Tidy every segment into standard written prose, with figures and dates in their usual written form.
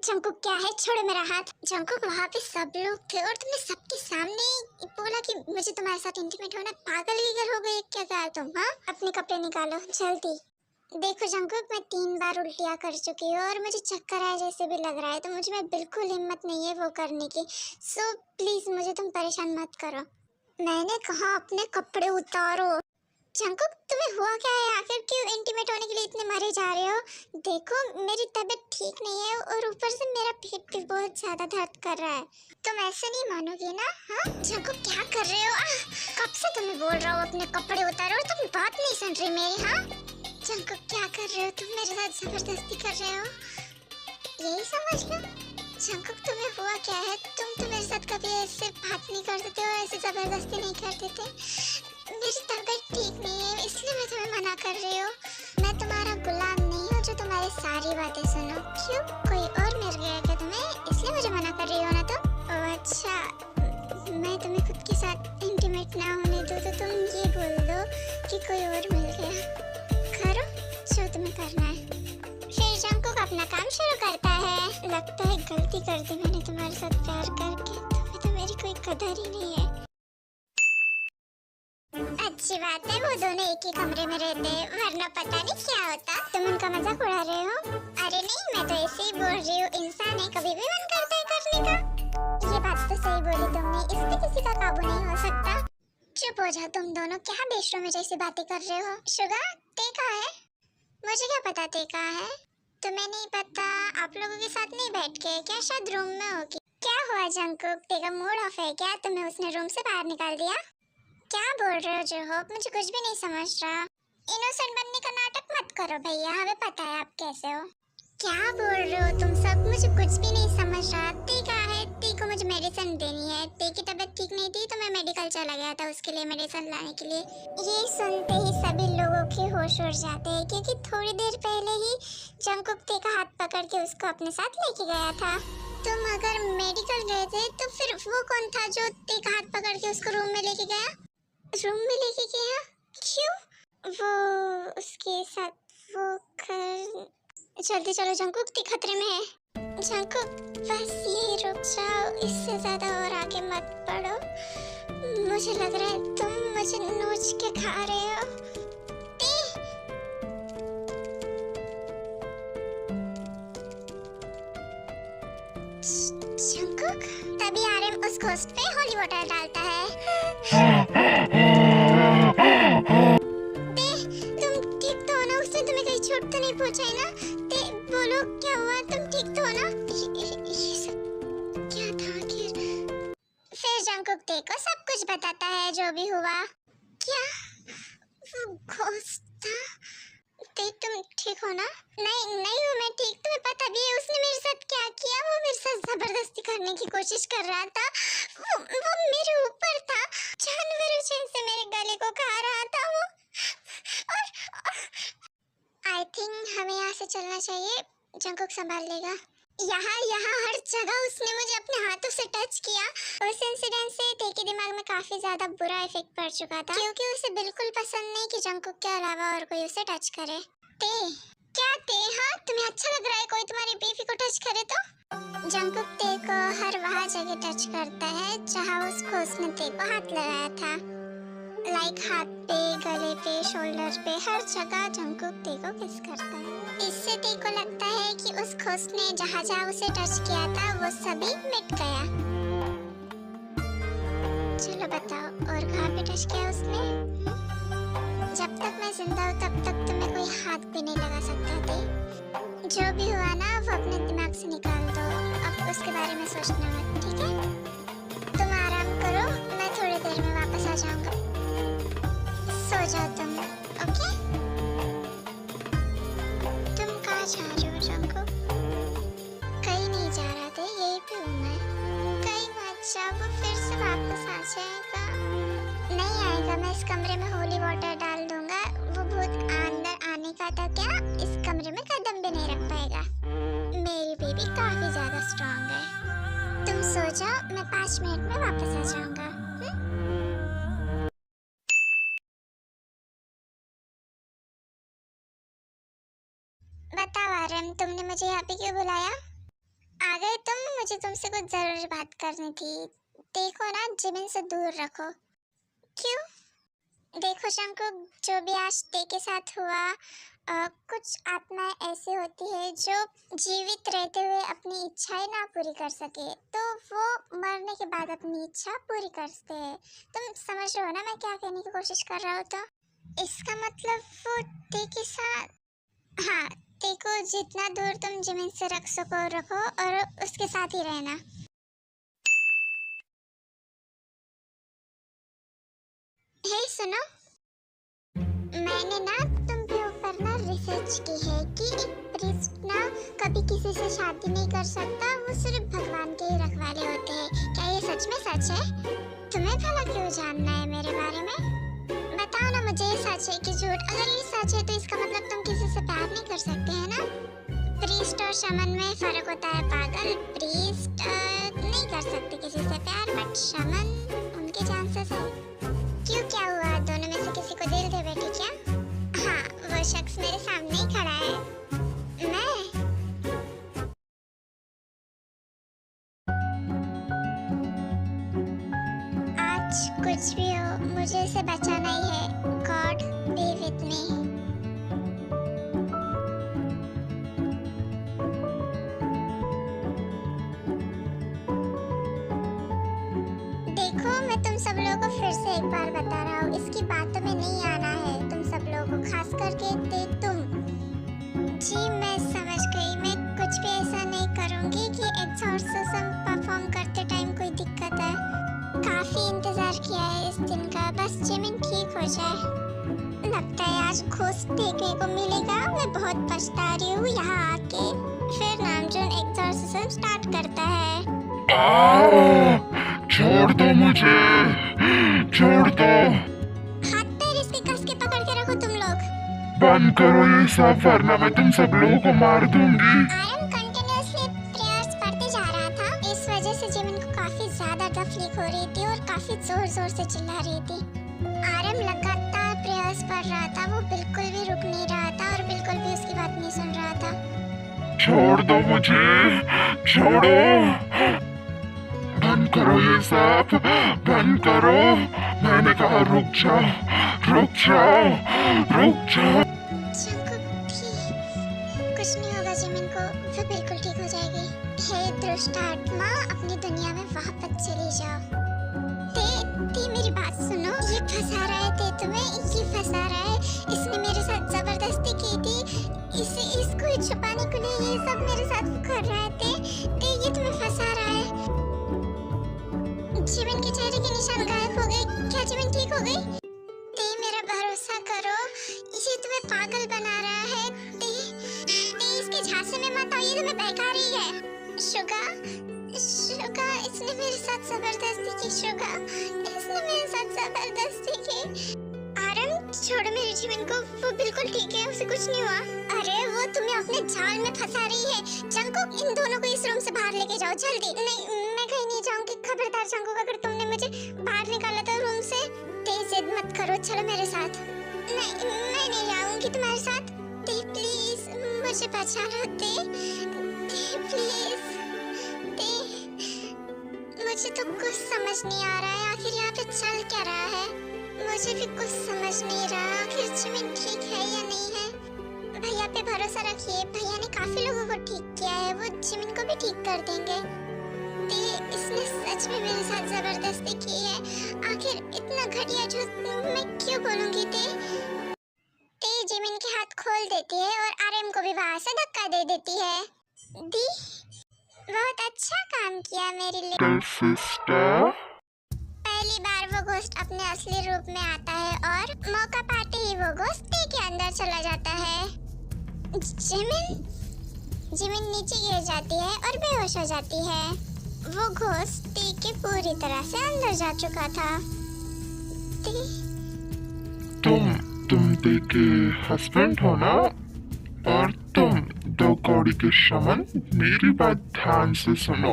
Jungkook क्या है, छोड़ो मेरा हाथ। जंकुक वहाँ पे सब लोग थे और तुमने सबके सामने बोला कि मुझे तुम्हारे साथ इंटीमेट होना। पागल की घर हो गई क्या क्या तुम? हाँ, अपने कपड़े निकालो जल्दी। देखो जंकुक, मैं 3 बार उल्टियाँ कर चुकी हूँ और मुझे चक्कर आए जैसे भी लग रहा है, तो मुझे में बिल्कुल हिम्मत नहीं है वो करने की। सो प्लीज मुझे तुम परेशान मत करो। मैंने कहा अपने कपड़े उतारो। जंकुक तुम्हें हुआ क्या है? आखिर क्यों इंटीमेट होने के लिए इतने मरे जा रहे हो? देखो मेरी तबीयत ठीक नहीं है और ऊपर से मेरा पेट भी बहुत ज्यादा दर्द कर रहा है। तुम ऐसे नहीं मानोगे ना? हाँ जंकुक क्या कर रहे हो? कब से तुम्हें बोल रहा हूँ अपने कपड़े उतारो और तुम बात नहीं सुन रही मेरी। हाँ जंकुक क्या कर रहे हो तुम? मेरे साथ जबरदस्ती कर रहे हो, यही समझ लो। जंकुक तुम्हें हुआ क्या है? तुम तो मेरे साथ कभी ऐसे बात नहीं करते थे और ऐसे जबरदस्ती नहीं करते थे। मेरी तबीयत ठीक नहीं है इसलिए मैं तुम्हें मना कर रही हूँ। मैं तुम्हारा गुलाम नहीं हूँ जो तुम्हारी सारी बातें सुनो। क्यों, कोई और मिल गया क्या तुम्हें, इसलिए मुझे मना कर रही हो ना तुम? ओह अच्छा, मैं तुम्हें खुद के साथ इंटीमेट ना होने दूँ तो तुम ये बोल दो कि कोई और मिल गया। करो जो तुम्हें करना है। फिर जंकुक अपना काम शुरू करता है। लगता है गलती कर दी मैंने तुम्हारे साथ प्यार करके, तुम्हें तो मेरी कोई कदर ही नहीं है। अच्छी बात है वो दोनों एक ही कमरे में रहते हैं, वरना पता नहीं क्या होता। तुम उनका मजाक उड़ा रहे हो? अरे नहीं, मैं तो ऐसे ही बोल रही हूँ, इंसान है कभी भी मन करता है करने का। ये बात तो सही बोली तुमने, इस पे किसी का काबू नहीं हो सकता। चुप हो जाओ तुम दोनों, क्या बेशर्म में जैसी बातें कर रहे हो। शुगा ते कहाँ है? मुझे क्या पता ते कहाँ है? तुम्हें नहीं पता? आप लोगों के साथ नहीं बैठ के क्या शायद रूम में होगी? क्या हुआ जंकुक, तेरा मूड ऑफ है क्या? तुम्हें उसने रूम से बाहर निकाल दिया? क्या बोल रहे हो जोहोप, मुझे कुछ भी नहीं समझ रहा। इनोसेंट बनने का नाटक मत करो भैया, हमें पता है आप कैसे हो। क्या बोल रहे हो तुम सब, मुझे कुछ भी नहीं समझ रहा। ती कहाँ है? ती को मुझे मेडिसिन देनी है। ती की तबीयत ठीक नहीं थी तो मैं मेडिकल चला गया था उसके लिए मेडिसिन लाने के लिए। ये सुनते ही सभी लोगों के होश उड़ जाते हैं क्योंकि थोड़ी देर पहले ही जंकुक ती का हाथ पकड़ के उसको अपने साथ लेके गया था। तुम अगर मेडिकल गए थे तो फिर वो कौन था जो ती का हाथ पकड़ के उसको रूम में लेके गया? रूम में लेके गया? क्यों? वो उसके साथ वो कर। जल्दी चलो जंकुक, ती खतरे में है। जंकुक बस ये रुक जाओ, इससे ज्यादा और आगे मत बढ़ो। मुझे लग रहा है तुम मुझे नोच के खा रहे हो। ती! जंकुक तभी आरएम उस घोस्ट पे होली वाटर डालता है। तुम ठीक तो हो ना? उसने तुम्हें कहीं चोट तो नहीं पहुंचाई ना? ते बोलो क्या हुआ, तुम ठीक तो हो ना? ये सब क्या था आखिर? फिर जंकुक ते को सब कुछ बताता है जो भी हुआ। क्या वो घोस्ट था? ते तुम ठीक हो ना? नहीं नहीं हूँ मैं ठीक, तुम्हें पता भी है उसने मेरे साथ क्या किया? वो मेरे साथ जबरदस्ती करने की कोशिश कर रहा था। वो मेरे ऊपर था, जानवरों जैसे मेरे गले को खा रहा था वो। आई थिंक हमें यहाँ से चलना चाहिए, जंकुक संभाल लेगा। यहाँ यहाँ हर जगह उसने मुझे अपने हाथों से टच किया। उस इंसिडेंट से ते के दिमाग में काफी ज्यादा बुरा इफेक्ट पड़ चुका था क्योंकि उसे बिल्कुल पसंद नहीं कि जंकुक के अलावा और कोई उसे टच करे। ते क्या ते? हाँ तुम्हें अच्छा लग रहा है कोई तुम्हारी बीवी को टच करे तो? जंकुक ते को हर वहाँ जगह टच करता है जहाँ उस घोस्ट ने ते को हाथ लगाया था। लाइक हाथ पे, गले पे, शोल्डर पे, हर जगह जंकुक ते को किस करता है। इससे ते को लगता है कि उस घोस्ट ने जहाँ जहाँ उसे टच किया था वो सभी मिट गया। चलो बताओ और कहाँ पे टच किया उसने? जब तक मैं जिंदा हूँ तब तक तुम्हें कोई हाथ भी नहीं लगा सकता थे। जो भी हुआ ना वो अपने दिमाग से निकाल दो, अब उसके बारे में सोचना मत, ठीक है? तुम आराम करो, मैं थोड़ी देर में वापस आ जाऊंगा। सो जाओ तुम, ओके? तुम कहाँ जा रहे हो जंकुक? कहीं नहीं जा रहा था, यहीं पे हूँ मैं। कहीं मत जाओ, वो फिर से वापस आ जाएगा। नहीं आएगा, मैं इस कमरे में होली वाटर डाल दूंगा। वो भूत अंदर आने का था क्या? इस कमरे में कदम भी नहीं रख पाएगा। मेरी बेबी काफी ज्यादा स्ट्रांग है। तुम सो जाओ, मैं 5 मिनट में वापस आ जाऊंगा। बताओ आरएम, तुमने मुझे यहाँ पे क्यों बुलाया? आ गए तुम। मुझे तुमसे कुछ जरूरी बात करनी थी। देखो ना, जिमिन से दूर रखो। क्यों? देखो जंकुक, जो भी आज ते के साथ हुआ, कुछ आत्माएं ऐसी होती है जो जीवित रहते हुए अपनी इच्छाएं ना पूरी कर सके, तो वो मरने के बाद अपनी इच्छा पूरी करते हैं। तुम समझ रहे हो ना मैं क्या कहने की कोशिश कर रहा हूँ? तो इसका मतलब वो ते के साथ, हाँ, ते को जितना दूर तुम जमीन से रख सको रखो और उसके साथ ही रहना। हे सुनो, मैंने ना तुम पे ऊपर ना रिसर्च की है कि एक प्रीस्ट ना कभी किसी से शादी नहीं कर सकता, वो सिर्फ भगवान के ही रखवाले होते हैं। क्या ये सच में सच है? तुम्हें भला क्यों जानना है मेरे बारे में? बताओ ना मुझे, ये सच है कि झूठ? अगर ये सच है तो इसका मतलब तुम किसी से प्यार नहीं कर सकते है ना? प्रीस्ट और शमन में फर्क होता है पागल। प्रीस्ट नहीं कर सकते किसी से प्यार, बट शमन उनके चांसेस है। क्यों, क्या हुआ? दोनों में से किसी को दिल दे बैठी क्या? हाँ, वो शख्स मेरे सामने ही खड़ा है। मैं आज कुछ भी हो, मुझे इसे बचाना ही है। God B with me. देखो, मैं तुम सब लोगों को फिर से एक बार बता रहा हूँ, इसकी बातों में नहीं आना है तुम सब लोगों को, खास करके तुम। जी मैं समझ गई, मैं कुछ भी ऐसा नहीं करूँगी कि एग्जॉर्सिज्म परफॉर्म करते टाइम कोई दिक्कत है। काफी इंतजार किया है इस दिन का, बस जिमिन ठीक हो जाए। लगता है आज घूस देखने को मिलेगा। मैं बहुत पछता रही हूँ यहाँ आके। फिर नामजोन एग्जॉर्सिज्म स्टार्ट करता है। छोड़ दो मुझे, छोड़ दो। हाथ पैर इसके कस के पकड़ के रखो तुम लोग। बंद करो ये सब, वरना मैं तुम सब लोगों को मार दूंगी। आरम कंटिन्यूअसली प्रेयर्स पढ़ते जा रहा था, इस वजह से जिमिन को काफी ज्यादा तकलीफ हो रही थी और काफी जोर जोर से चिल्ला रही थी। आरम लगातार प्रेयर्स पढ़ रहा था, वो बिल्कुल भी रुक नहीं रहा था और बिल्कुल भी उसकी बात नहीं सुन रहा था। छोड़ दो मुझे, छोड़ो। बंद करो ये सब, बंद करो। मैंने कहा रुक जाओ, रुक जाओ, रुक जाओ। कुछ नहीं होगा जिमिन को, वो बिल्कुल ठीक हो जाएगी। हे दुष्ट आत्मा, अपनी दुनिया में वापस चली जाओ। ते मेरी बात सुनो, ये फंसा रहा है ते तुम्हें, ये फंसा रहा है। इसने मेरे साथ जबरदस्ती की थी, इसको छुपाने के लिए ये सब मेरे साथ कर रहा है। ते ये तुम्हें फंसा रहा है। जिमिन के चेहरे के निशान गायब हो गए। क्या जिमिन ठीक हो गई? ते मेरा भरोसा करो, ये तुम्हें पागल बना रहा है। ते इसके झांसे में मत आओ, ये तुम्हें बहका रही है। शुगा, इसने मेरे साथ जबरदस्ती की। शुगा, इसने मेरे साथ जबरदस्ती की। आरम छोड़ो मेरी जिमिन को, वो बिल्कुल ठीक है, उसे कुछ नहीं हुआ। अरे वो तुम्हें अपने जाल में फंसा रही है। जंकुक, इन दोनों को इस रूम से बाहर लेके जाओ जल्दी। नहीं, मैं कहीं नहीं जाऊंगी। खबरदार जंकुक, अगर तुमने मुझे बाहर निकाला था रूम से। जिद मत करो, चलो मेरे साथ। नहीं, मैं नहीं आऊंगी तुम्हारे साथ। प्लीज मुझे बचा लो। प्लीज। मुझे तो कुछ समझ नहीं आ रहा है, आखिर यहाँ पे चल क्या रहा है? मुझे भी कुछ समझ नहीं रहा, आखिर जिमिन ठीक है या नहीं है। भैया पे भरोसा रखिए, भैया ने काफी लोगों को ठीक किया है, वो जिमिन को भी ठीक कर देंगे। इसने सच में मेरे साथ जबरदस्ती की है। आखिर इतना घटिया झूठ मैं क्यों बोलूंगी? ते जिमिन के हाथ खोल देती है और आरएम को भी वहां से धक्का दे देती है। दी, बहुत अच्छा काम किया मेरे लिए सिस्टर। पहली बार वो घोस्ट अपने असली रूप में आता है और मौका पाते ही वो घोस्ट ते के अंदर चला जाता है। जिमिन नीचे गिर जाती है और बेहोश हो जाती है। वो घोस्ट ते के पूरी तरह से अंदर जा चुका था। तुम ते के हस्बैंड हो ना? और तुम दो कौड़ी के शमन, मेरी बात ध्यान से सुनो।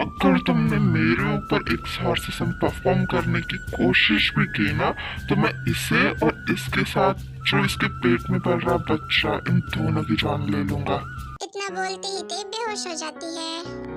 अगर तुमने मेरे ऊपर एक्सॉर्सिज्म परफॉर्म करने की कोशिश भी की ना, तो मैं इसे और इसके साथ जो इसके पेट में पल रहा बच्चा, इन दोनों की जान ले लूंगा। इतना बोलते ही ते बेहोश हो जाती है।